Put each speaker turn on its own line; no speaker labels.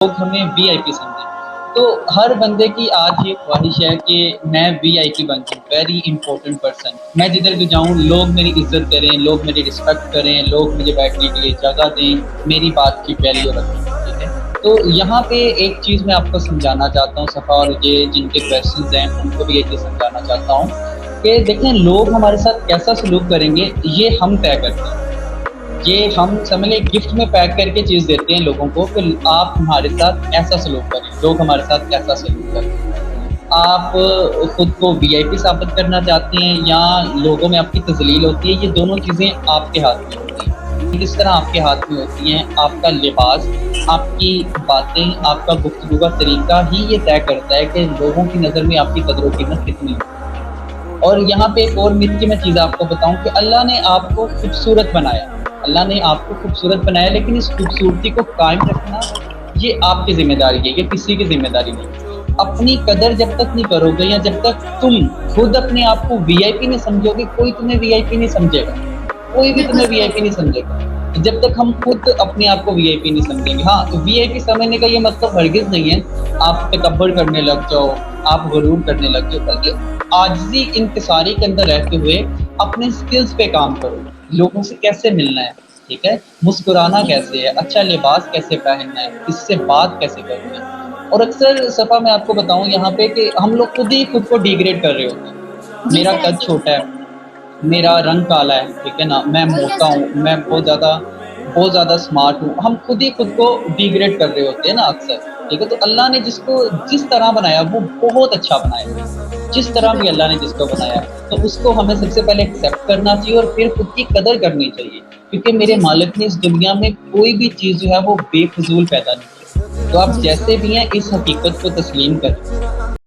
लोग हमें वीआईपी समझें। तो हर बंदे की आज ये ख्वाहिश है कि मैं वीआईपी बन जाऊँ, वेरी इंपॉर्टेंट पर्सन। मैं जिधर भी जाऊँ लोग मेरी इज़्ज़त करें, लोग मेरी रिस्पेक्ट करें, लोग मुझे बैठने के लिए जगह दें, मेरी बात की वैल्यू रखें, ठीक है? तो यहाँ पे एक चीज़ मैं आपको समझाना चाहता हूँ सफ़ा, और ये जिनके क्वेश्चंस हैं उनको भी ये चीज़ समझाना चाहता हूँ कि देखें, लोग हमारे साथ कैसा सलूक करेंगे ये हम तय करते हैं। ये हम समझ लें गिफ्ट में पैक करके चीज़ देते हैं लोगों को कि आप हमारे साथ ऐसा सलूक करें, लोग हमारे साथ ऐसा सलूक करें। आप खुद को वीआईपी साबित करना चाहते हैं या लोगों में आपकी तज़लील होती है, ये दोनों चीज़ें आपके हाथ में होती हैं। किस तरह आपके हाथ में होती हैं, आपका लिबास, आपकी बातें, आपका गुफ्तगू का तरीका ही ये तय करता है कि लोगों की नज़र में आपकी कदर व कीमत कितनी है। और यहाँ पे एक और मिथ की मैं चीज़ आपको बताऊँ कि अल्लाह ने आपको खूबसूरत बनाया। अल्लाह ने आपको खूबसूरत बनाया, लेकिन इस खूबसूरती को कायम रखना ये आपकी ज़िम्मेदारी है, ये किसी की ज़िम्मेदारी नहीं। अपनी कदर जब तक नहीं करोगे या जब तक तुम खुद अपने आप को वीआईपी नहीं समझोगे, कोई तुम्हें वीआईपी नहीं समझेगा। कोई भी
बिल्कुल
तुम्हें
सही
वीआईपी नहीं समझेगा। जब तक हम खुद अपने आप को वीआईपी नहीं समझेंगे। हाँ, वीआईपी समझने का ये मतलब हरगिज़ नहीं है आप तकब्बुर करने लग जाओ, आप गुरूर करने लग जाओ, बल्कि आजिज़ी इंकिसारी के अंदर रहते हुए अपने स्किल्स पे काम करो। लोगों से कैसे मिलना है, ठीक है? मुस्कुराना
जी
कैसे है, अच्छा लिबास कैसे पहनना है, किससे बात कैसे करनी है। और अक्सर सफ़ा मैं आपको बताऊँ यहाँ पे कि हम लोग खुद ही खुद को डिग्रेड कर रहे होते हैं।
जी
मेरा
सर,
कद
ऐसे
छोटा
होता
है,
है।
मेरा रंग काला है, ठीक है ना? मैं
वही ना
मोटा
सर।
हूँ, मैं बहुत ज़्यादा स्मार्ट हूँ। हम खुद ही खुद को डिग्रेड कर रहे होते हैं ना अक्सर, ठीक है? तो अल्लाह ने जिसको जिस तरह बनाया वो बहुत अच्छा बनाया है। जिस
जी
तरह भी
बिल्कुल।
अल्लाह ने जिसको बनाया है, तो उसको हमें सबसे पहले एक्सेप्ट करना चाहिए और फिर खुद की कदर करनी चाहिए। क्योंकि मेरे
जी सर।
मालिक ने इस दुनिया में कोई भी चीज़ जो है वो बेफिज़ूल पैदा नहीं की। तो आप
जी
जैसे
सर।
भी हैं इस हकीकत को तस्लीम करें।